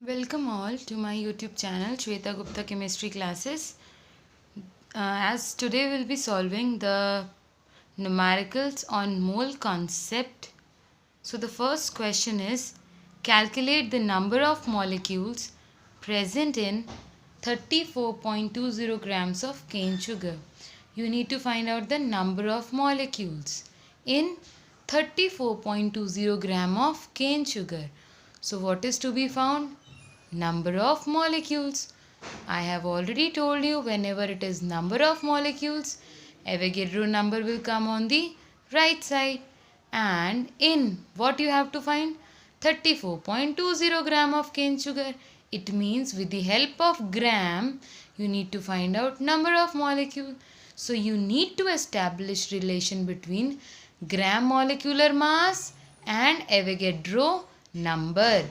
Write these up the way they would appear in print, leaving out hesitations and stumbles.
Welcome all to my YouTube channel Shweta Gupta Chemistry Classes. As today we'll be solving the numericals on mole concept. So the first question is, calculate the number of molecules present in 34.20 grams of cane sugar. You need to find out the number of molecules in 34.20 gram of cane sugar. So what is to be found? Number of molecules. I have already told you, whenever it is number of molecules, Avogadro number will come on the right side. And in what you have to find? 34.20 gram of cane sugar. It means with the help of gram, you need to find out number of molecule. So you need to establish relation between gram molecular mass and Avogadro number.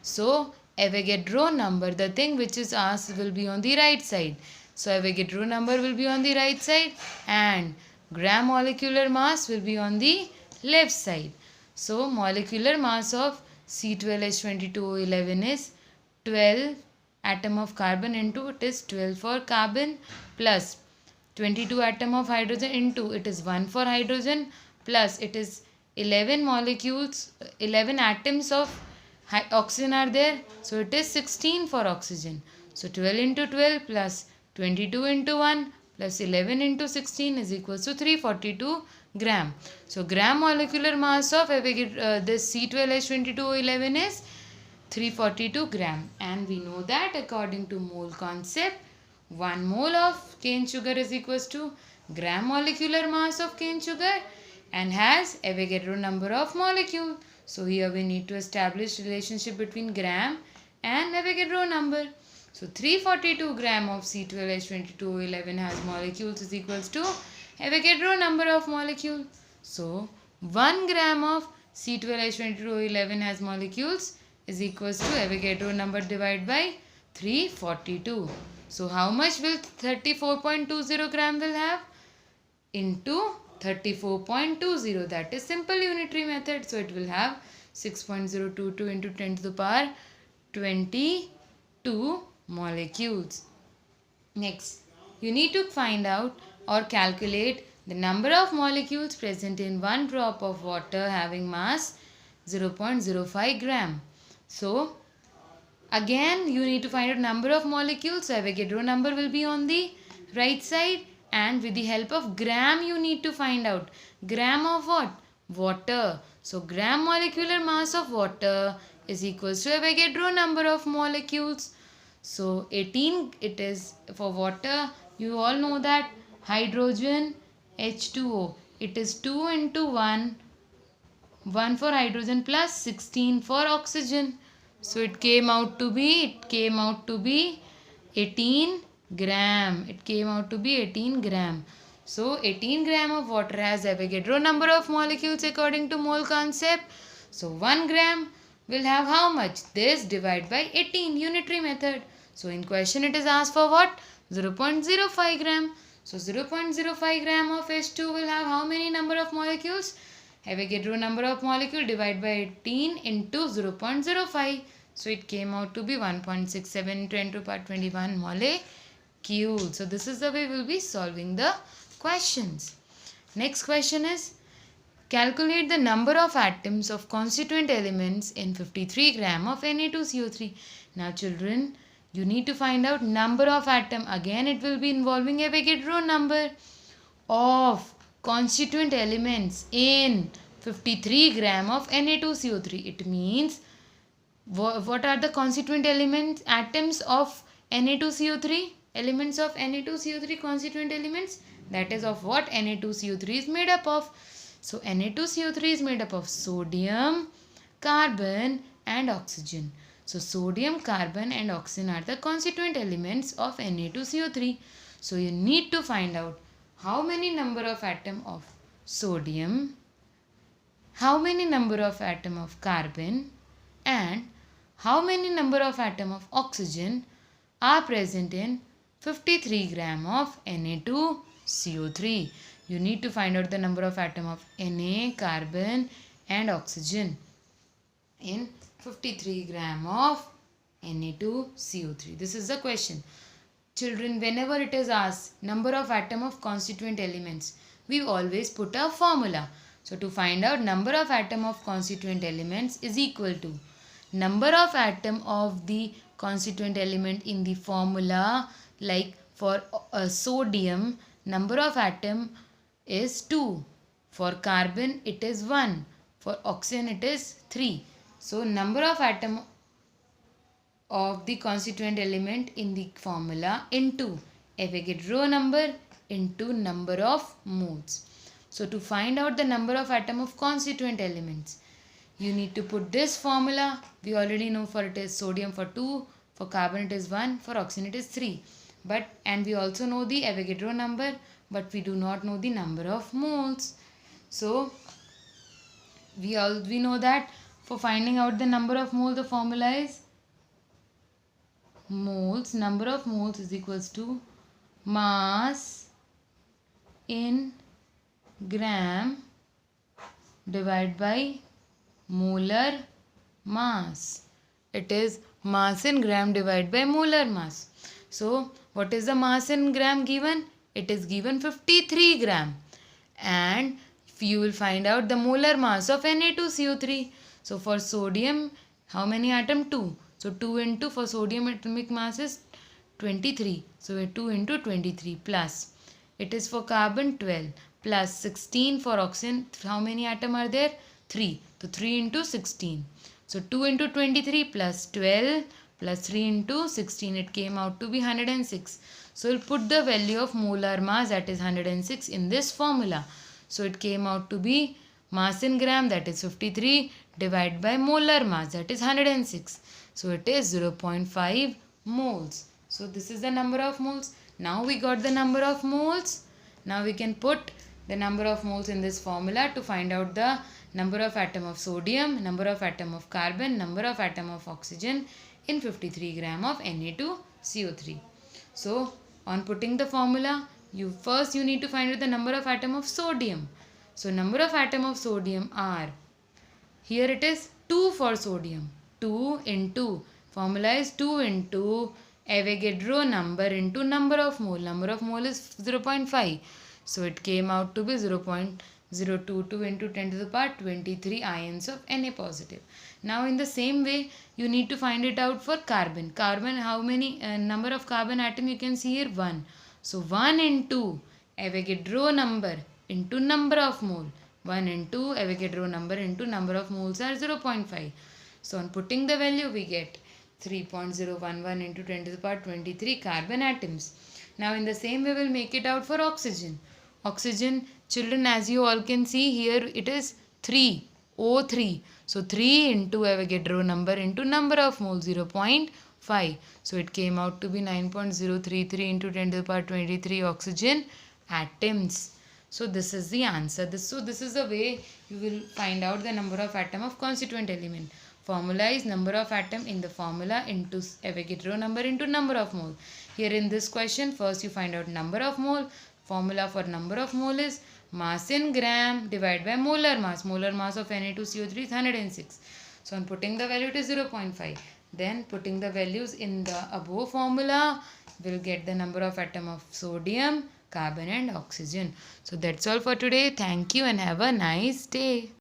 So Avogadro number, the thing which is asked, will be on the right side. So Avogadro number will be on the right side and gram molecular mass will be on the left side. So molecular mass of C12H22O11 is 12 atom of carbon into, it is 12 for carbon, plus 22 atom of hydrogen into, it is 1 for hydrogen, plus it is 11 molecules, 11 atoms of oxygen are there, so it is 16 for oxygen. So 12 into 12 plus 22 into 1 plus 11 into 16 is equals to 342 gram. So gram molecular mass of this C12H22O11 is 342 gram, and we know that according to mole concept, 1 mole of cane sugar is equals to gram molecular mass of cane sugar and has Avogadro number of molecule. So here we need to establish relationship between gram and Avogadro number. So 342 gram of C12H22O11 has molecules is equals to Avogadro number of molecule. So 1 gram of C12H22O11 has molecules is equals to Avogadro number divided by 342. So how much will 34.20 gram will have? Into 34.20, that is simple unitary method. So it will have 6.022 into 10 to the power 22 molecules. Next, you need to find out or calculate the number of molecules present in 1 drop of water having mass 0.05 gram. So again you need to find out number of molecules. So Avogadro number will be on the right side, and with the help of gram you need to find out gram of what? Water. So gram molecular mass of water is equals to Avogadro number of molecules. So 18 it is for water. You all know that hydrogen H2O, it is 2 into 1 for hydrogen plus 16 for oxygen. So it came out to be 18 gram. It came out to be 18 gram. So 18 gram of water has Avogadro number of molecules according to mole concept. So 1 gram will have how much? This divided by 18, unitary method. So in question it is asked for what? 0.05 gram. So 0.05 gram of H2 will have how many number of molecules? Avogadro number of molecule divided by 18 into 0.05. So it came out to be 1.67 into 10 to the power 21 molecule. So this is the way we will be solving the questions. Next question is, calculate the number of atoms of constituent elements in 53 gram of Na2CO3. Now children, you need to find out number of atom. Again it will be involving Avogadro number of constituent elements in 53 gram of Na2CO3. It means what are the constituent elements, atoms of Na2CO3? Elements of Na2CO3, constituent elements, that is of what Na2CO3 is made up of. So Na2CO3 is made up of sodium, carbon and oxygen. So sodium, carbon and oxygen are the constituent elements of Na2CO3. So you need to find out how many number of atom of sodium, how many number of atom of carbon and how many number of atom of oxygen are present in 53 gram of Na2CO3. You need to find out the number of atom of Na, carbon and oxygen in 53 gram of Na2CO3. This is the question. Children, whenever it is asked number of atom of constituent elements, we always put a formula. So to find out number of atom of constituent elements is equal to number of atom of the constituent element in the formula. Like for sodium, number of atom is 2. For carbon it is 1. For oxygen it is 3. So number of atom of the constituent element in the formula into Avogadro number into number of moles. So to find out the number of atom of constituent elements, you need to put this formula. We already know for it is sodium for 2, for carbon it is 1, for oxygen it is 3. And we also know the Avogadro number, but we do not know the number of moles. So we know that for finding out the number of moles, the formula is moles, number of moles is equals to mass in gram divided by molar mass. It is mass in gram divided by molar mass. So what is the mass in gram given? It is given 53 gram. And you will find out the molar mass of Na2CO3. So for sodium, how many atom? 2. So 2 into, for sodium atomic mass is 23. So 2 into 23 plus. It is for carbon 12 plus 16 for oxygen. How many atom are there? 3. So 3 into 16. So 2 into 23 plus 12 plus 3 into 16. It came out to be 106. So we'll put the value of molar mass, that is 106, in this formula. So it came out to be mass in gram, that is 53, divided by molar mass, that is 106. So it is 0.5 moles. So this is the number of moles. Now we got the number of moles. Now we can put the number of moles in this formula to find out the number of atom of sodium, number of atom of carbon, number of atom of oxygen in 53 gram of Na2CO3. So on putting the formula, you need to find out the number of atom of sodium. So number of atom of sodium are, here it is 2 for sodium. 2 into, formula is 2 into Avogadro number into number of mole. Number of mole is 0.5. So it came out to be 0.022 into 10 to the power 23 ions of Na positive. Now in the same way, you need to find it out for carbon. Carbon, how many number of carbon atom you can see here? 1. So 1 into Avogadro number into number of mole. 1 into Avogadro number into number of moles are 0.5. So on putting the value, we get 3.011 into 10 to the power 23 carbon atoms. Now in the same way, we'll make it out for oxygen. Oxygen, children, as you all can see here, it is 3, O3. So 3 into Avogadro number into number of moles, 0.5. So it came out to be 9.033 into 10 to the power 23 oxygen atoms. So this is the answer. This is the way you will find out the number of atom of constituent element. Formula is number of atom in the formula into Avogadro number into number of mole. Here in this question, first you find out number of mole. Formula for number of mole is mass in gram divided by molar mass. Molar mass of Na2CO3 is 106. So on putting the value, it is 0.5. Then putting the values in the above formula, we'll get the number of atom of sodium, carbon and oxygen. So that's all for today. Thank you and have a nice day.